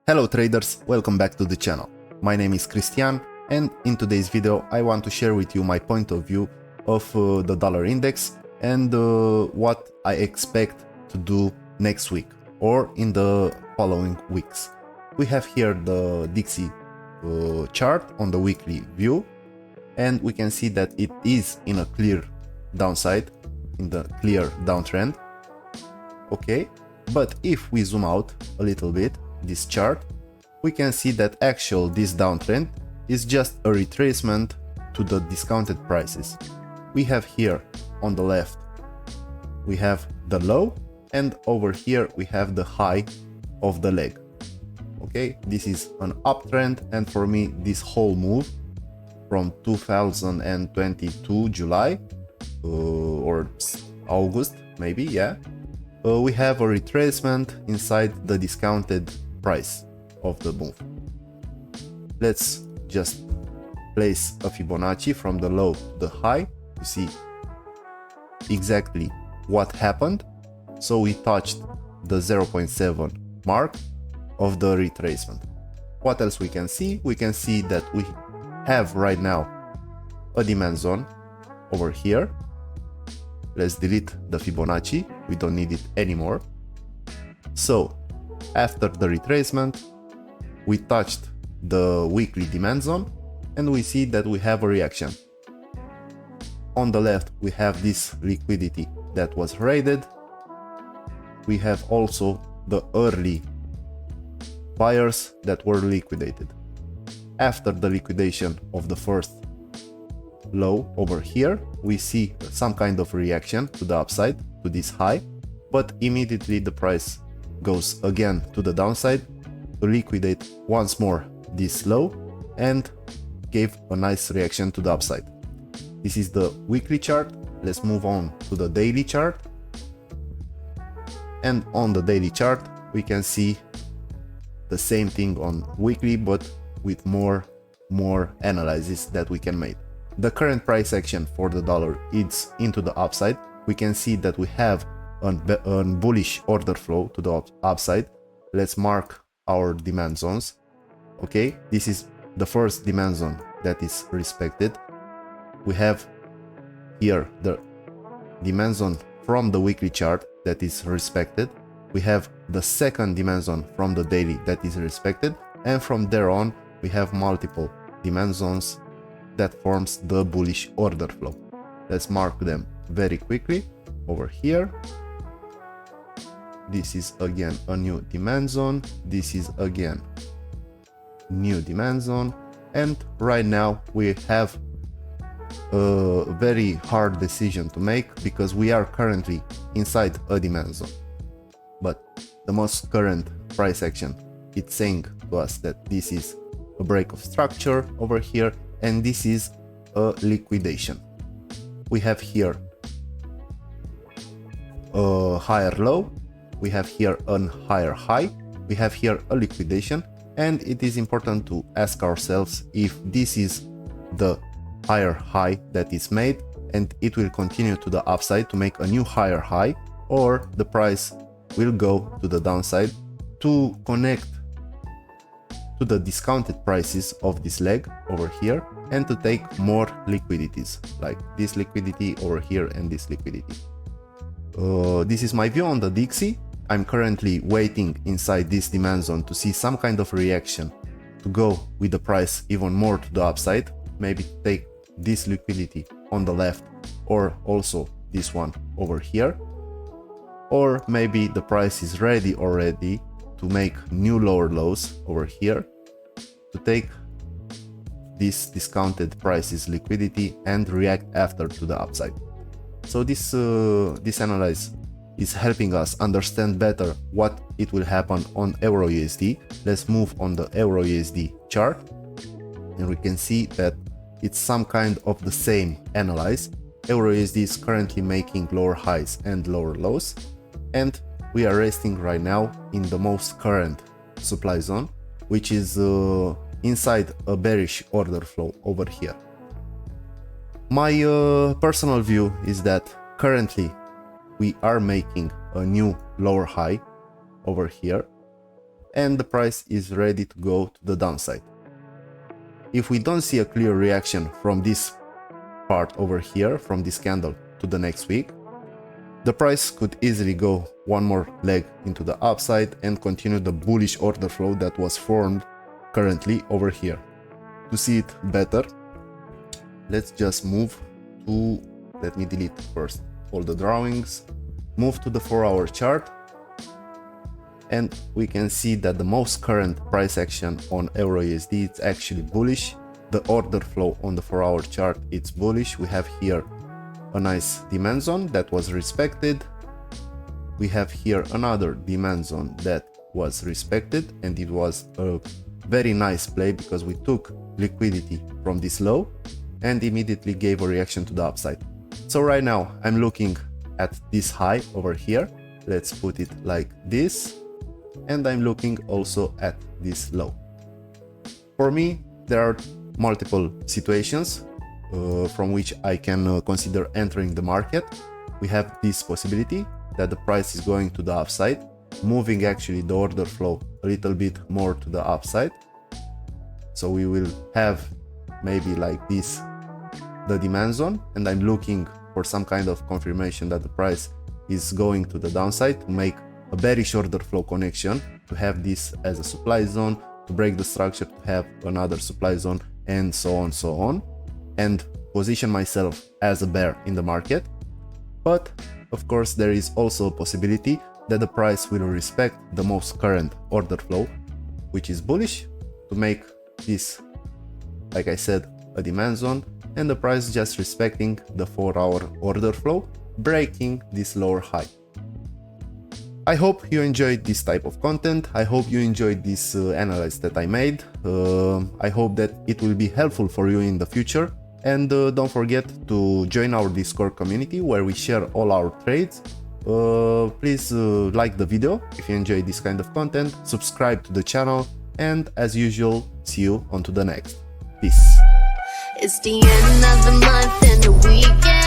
Hello traders, welcome back to the channel. My name is Christian and in today's video I want to share with you my point of view of the dollar index and what I expect to do next week or in the following weeks. We have here the Dixie chart on the weekly view and we can see that it is in a clear downside, in the clear downtrend. Okay, but if we zoom out a little bit this chart, we can see that this downtrend is just a retracement to the discounted prices. We have here on the left, we have the low, and over here we have the high of the leg. Okay, this is an uptrend, and for me this whole move from 2022 July or August maybe, yeah, we have a retracement inside the discounted price of the move. Let's just place a Fibonacci from the low to the high to see exactly what happened. So we touched the 0.7 mark of the retracement. What else we can see? We can see that we have right now a demand zone over here. Let's delete the Fibonacci, we don't need it anymore. So after the retracement, we touched the weekly demand zone and we see that we have a reaction. On the left, we have this liquidity that was raided. We have also the early buyers that were liquidated. After the liquidation of the first low over here, we see some kind of reaction to the upside, to this high, but immediately the price goes again to the downside to liquidate once more this low and gave a nice reaction to the upside. This is the weekly chart. Let's move on to the daily chart. And on the daily chart, we can see the same thing on weekly, but with more analysis that we can make. The current price action for the dollar is into the upside. We can see that we have a bullish order flow to the upside. Let's mark our demand zones. Okay, this is the first demand zone that is respected. We have here the demand zone from the weekly chart that is respected. We have the second demand zone from the daily that is respected, and from there on we have multiple demand zones that forms the bullish order flow. Let's mark them very quickly over here. This is again a new demand zone. This is again new demand zone. And right now we have a very hard decision to make because we are currently inside a demand zone. But the most current price action, it's saying to us that this is a break of structure over here and this is a liquidation. We have here a higher low. We have here a higher high, we have here a liquidation, and it is important to ask ourselves if this is the higher high that is made and it will continue to the upside to make a new higher high, or the price will go to the downside to connect to the discounted prices of this leg over here and to take more liquidities, like this liquidity over here and this liquidity. This is my view on the Dixie. I'm currently waiting inside this demand zone to see some kind of reaction to go with the price even more to the upside, maybe take this liquidity on the left or also this one over here, or maybe the price is ready already to make new lower lows over here to take this discounted prices liquidity and react after to the upside. So this analysis is helping us understand better what it will happen on Euro USD. Let's move on the Euro USD chart and we can see that it's some kind of the same analysis. Euro USD is currently making lower highs and lower lows, and we are resting right now in the most current supply zone, which is inside a bearish order flow over here. My personal view is that currently we are making a new lower high over here and the price is ready to go to the downside. If we don't see a clear reaction from this part over here, from this candle to the next week, the price could easily go one more leg into the upside and continue the bullish order flow that was formed currently over here. To see it better, let's just move to, let me delete first all the drawings, move to the 4-hour chart, and we can see that the most current price action on Euro USD is actually bullish. The order flow on the 4-hour chart, it's bullish. We have here a nice demand zone that was respected. We have here another demand zone that was respected, and it was a very nice play because we took liquidity from this low and immediately gave a reaction to the upside. So right now I'm looking at this high over here. Let's put it like this. And I'm looking also at this low. For me, there are multiple situations from which I can consider entering the market. We have this possibility that the price is going to the upside, moving actually the order flow a little bit more to the upside. So we will have maybe like this the demand zone, and I'm looking for some kind of confirmation that the price is going to the downside to make a bearish order flow connection, to have this as a supply zone, to break the structure, to have another supply zone, and so on, and position myself as a bear in the market. But of course there is also a possibility that the price will respect the most current order flow, which is bullish, to make this, like I said, a demand zone, and the price just respecting the 4-hour order flow, breaking this lower high. I hope you enjoyed this type of content. I hope you enjoyed this analysis that I made. I hope that it will be helpful for you in the future. And don't forget to join our Discord community where we share all our trades. Please like the video if you enjoyed this kind of content, subscribe to the channel, and as usual, see you on to the next. Peace. It's the end of the month and the weekend.